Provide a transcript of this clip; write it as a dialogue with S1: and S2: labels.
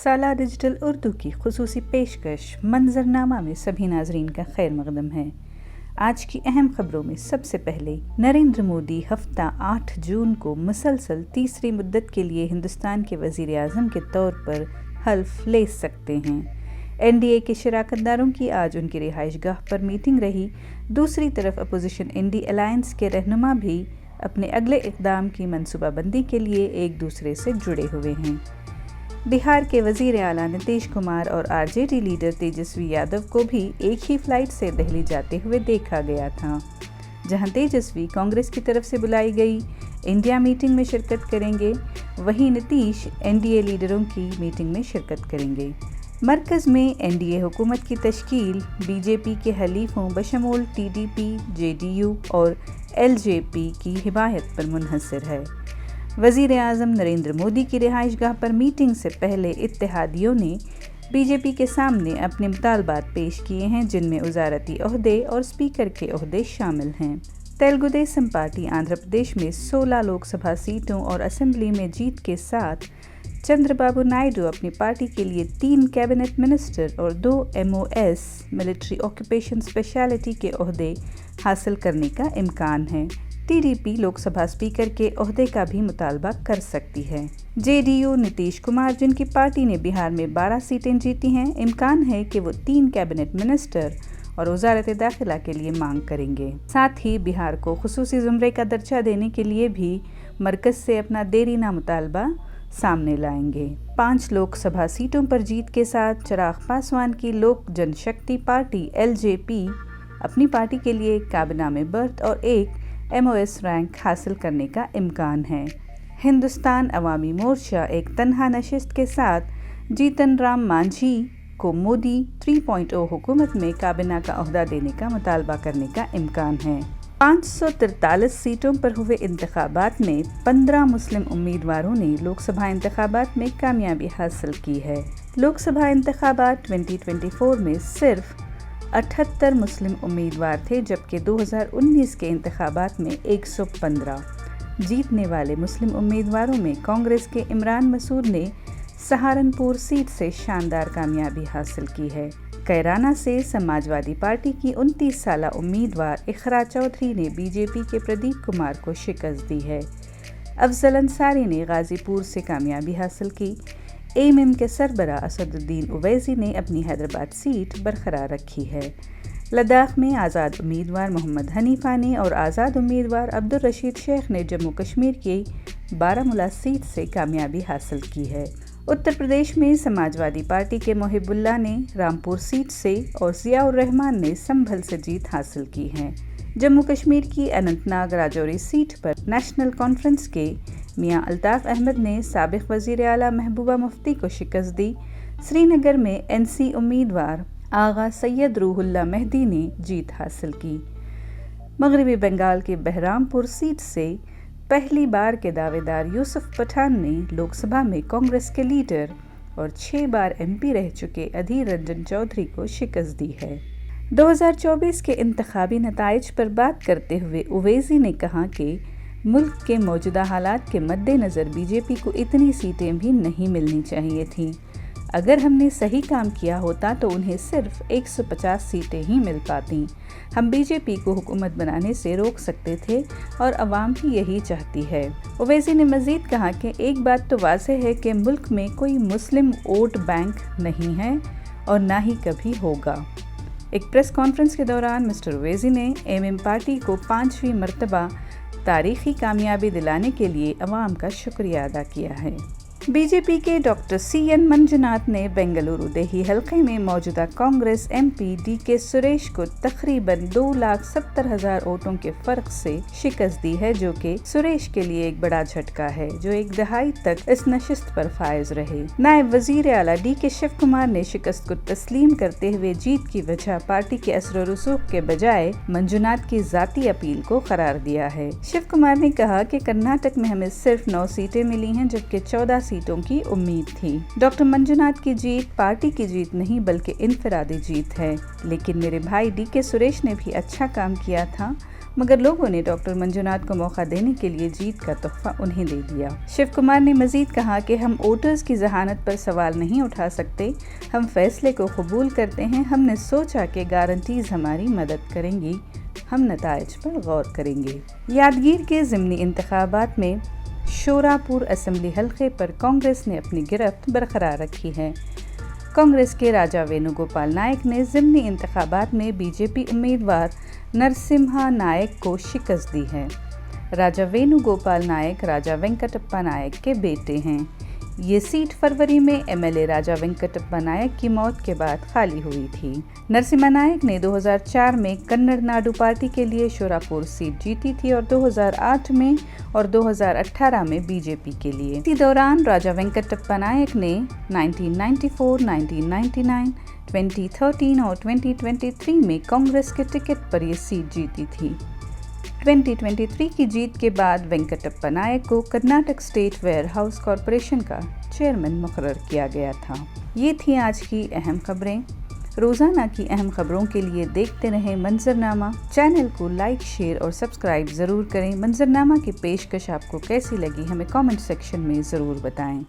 S1: साला डिजिटल उर्दू की खुसूसी पेशकश मंजरनामा में सभी नाजरीन का खैर मकदम है। आज की अहम खबरों में सबसे पहले नरेंद्र मोदी हफ्ता 8 जून को मुसलसल तीसरी मुद्दत के लिए हिंदुस्तान के वज़ीर आज़म के तौर पर हल्फ ले सकते हैं। एनडीए के शराकतदारों की आज उनकी रिहाइशगाह पर मीटिंग रही। दूसरी तरफ अपोजिशन इंडी अलायंस के रहनुमा भी अपने अगले इक़दाम की मनसूबाबंदी के लिए एक दूसरे से जुड़े हुए हैं। बिहार के वज़ीर आला नीतीश कुमार और आरजेडी लीडर तेजस्वी यादव को भी एक ही फ्लाइट से दिल्ली जाते हुए देखा गया था, जहां तेजस्वी कांग्रेस की तरफ से बुलाई गई इंडिया मीटिंग में शिरकत करेंगे, वहीं नीतीश एनडीए लीडरों की मीटिंग में शिरकत करेंगे। मरकज़ में एनडीए हुकूमत की तश्कील बीजेपी के हलीफों बशमूल टीडीपी, जेडीयू और एलजेपी की हिमायत पर मुनहसर है। वज़ीर आज़म नरेंद्र मोदी की रिहाइशगाह पर मीटिंग से पहले इत्तेहादियों ने बीजेपी के सामने अपने मुतालबात पेश किए हैं, जिनमें वज़ारती ओहदे और स्पीकर के ओहदे शामिल हैं। तेलुगु देशम पार्टी आंध्र प्रदेश में 16 लोकसभा सीटों और असेंबली में जीत के साथ चंद्रबाबू नायडू अपनी पार्टी के लिए 3 कैबिनेट मिनिस्टर और 2 MOS मिलिट्री ऑक्यूपेशन स्पेशलिटी के ओहदे हासिल करने का इम्कान है। टीडीपी लोकसभा स्पीकर के ओहदे का भी मुतालबा कर सकती है। जेडीयू नीतीश कुमार, जिनकी पार्टी ने बिहार में 12 सीटें जीती हैं, इम्कान है कि वो 3 कैबिनेट मिनिस्टर और वजारत दाखिला के लिए मांग करेंगे। साथ ही बिहार को खुसूसी ज़ुमरे का दर्जा देने के लिए भी मरकज़ से अपना देरीना मुतालबा सामने लाएंगे। 5 लोकसभा सीटों पर जीत के साथ चिराग पासवान की लोक जनशक्ति पार्टी LJP अपनी पार्टी के लिए काबिना में बर्थ और एक MOS रैंक हासिल करने का इम्कान है। हिंदुस्तान अवामी मोर्चा एक तन्हा नशिस्त के साथ जीतन राम मांझी को मोदी 3.0 हुकूमत में काबिना का ओहदा देने का मुतालबा करने का इम्कान है। 543 सीटों पर हुए इंतखाबात में 15 मुस्लिम उम्मीदवारों ने लोकसभा इंतखाबात में कामयाबी हासिल की है। लोकसभा इंतखाबात 2024 में सिर्फ 78 मुस्लिम उम्मीदवार थे, जबकि 2019 के इंतखाबात में 115। जीतने वाले मुस्लिम उम्मीदवारों में कांग्रेस के इमरान मसूद ने सहारनपुर सीट से शानदार कामयाबी हासिल की है। कैराना से समाजवादी पार्टी की 29 साला उम्मीदवार इखरा चौधरी ने बीजेपी के प्रदीप कुमार को शिकस्त दी है। अफजल अंसारी ने गाजीपुर से कामयाबी हासिल की। AMM के सरबरा असदुद्दीन ओवैसी ने अपनी हैदराबाद सीट बरकरार रखी है। लद्दाख में आज़ाद उम्मीदवार मोहम्मद हनीफा ने और आज़ाद उम्मीदवार अब्दुल रशीद शेख ने जम्मू कश्मीर की बारामूला सीट से कामयाबी हासिल की है। उत्तर प्रदेश में समाजवादी पार्टी के मोहिबुल्ला ने रामपुर सीट से और ज़ियाउर रहमान ने संभल से जीत हासिल की है। जम्मू कश्मीर की अनंतनाग राजौरी सीट पर नेशनल कॉन्फ्रेंस के मियां अल्ताफ़ अहमद ने साबिक़ वज़ीर आला महबूबा मुफ्ती को शिकस्त दी। श्रीनगर में NC उम्मीदवार आगा सैयद रूहुल्ला मेहदी ने जीत हासिल की। मगरबी बंगाल के बहरामपुर सीट से पहली बार के दावेदार यूसुफ पठान ने लोकसभा में कांग्रेस के लीडर और 6 बार MP रह चुके अधीर रंजन चौधरी को शिकस्त दी है। 2024 के इंतखाबी नताइज पर बात करते हुए ओवैसी ने कहा कि मुल्क के मौजूदा हालात के मद्देनज़र बीजेपी को इतनी सीटें भी नहीं मिलनी चाहिए थीं। अगर हमने सही काम किया होता तो उन्हें सिर्फ 150 सीटें ही मिल पातीं। हम बीजेपी को हुकूमत बनाने से रोक सकते थे और अवाम भी यही चाहती है। ओवैसी ने मज़ीद कहा कि एक बात तो वाज़ेह है कि मुल्क में कोई मुस्लिम वोट बैंक नहीं है और ना ही कभी होगा। एक प्रेस कॉन्फ्रेंस के दौरान मिस्टर ओवैसी ने MM पार्टी को 5वीं मरतबा तारीखी कामयाबी दिलाने के लिए अवाम का शुक्रिया अदा किया है। बीजेपी के डॉक्टर CN मंजुनाथ ने बेंगलुरु देही हलके में मौजूदा कांग्रेस MP DK सुरेश को तकरीबन 2,70,000 वोटों के फ़र्क से शिकस्त दी है, जो कि सुरेश के लिए एक बड़ा झटका है, जो एक दहाई तक इस नशिस्त पर फायज रहे। नायब वज़ीर आला DK शिव कुमार ने शिकस्त को तस्लीम करते हुए जीत की वजह पार्टी के असर रसूख के बजाय मंजुनाथ की ज़ाती अपील को करार दिया है। शिव कुमार ने कहा कि कर्नाटक में हमें सिर्फ 9 सीटें मिली हैं, जबकि 14 सीटों की उम्मीद थी। डॉक्टर मंजुनाथ की जीत पार्टी की जीत नहीं बल्कि इनफरादी जीत है, लेकिन मेरे भाई DK सुरेश ने भी अच्छा काम किया था मगर लोगों ने डॉक्टर मंजुनाथ को मौका देने के लिए जीत का तोहफा उन्हें दे दिया। शिव कुमार ने मजीद कहा कि हम वोटर्स की जहानत पर सवाल नहीं उठा सकते, हम फैसले को कबूल करते हैं। हमने सोचा कि गारंटीज हमारी मदद करेंगी, हम नताइज पर गौर करेंगे। यादगीर के ज़िमनी इंतखाबात में शोरापुर असम्बली हल्के पर कांग्रेस ने अपनी गिरफ्त बरकरार रखी है। कांग्रेस के राजा वेणुगोपाल नायक ने ज़िमनी इंतखाबात में बीजेपी उम्मीदवार नरसिम्हा नायक को शिकस्त दी है। राजा वेणुगोपाल नायक राजा वेंकटप्पा नायक के बेटे हैं। ये सीट फरवरी में एमएलए राजा वेंकटप्पा नायक की मौत के बाद खाली हुई थी। नरसिम्हा नायक ने 2004 में कन्नड़ नाडु पार्टी के लिए शोरापुर सीट जीती थी और 2008 में और 2018 में बीजेपी के लिए। इसी दौरान राजा वेंकटप्पा नायक ने 1994, 1999, 2013 और 2023 में कांग्रेस के टिकट पर ये सीट जीती थी। 2023 की जीत के बाद वेंकटप्पा नायक को कर्नाटक स्टेट वेयर हाउस कॉरपोरेशन का चेयरमैन मुकर्रर किया गया था। ये थी आज की अहम खबरें। रोज़ाना की अहम खबरों के लिए देखते रहें मंजरनामा। चैनल को लाइक, शेयर और सब्सक्राइब ज़रूर करें। मंजरनामा की पेशकश आपको कैसी लगी हमें कमेंट सेक्शन में ज़रूर बताएं।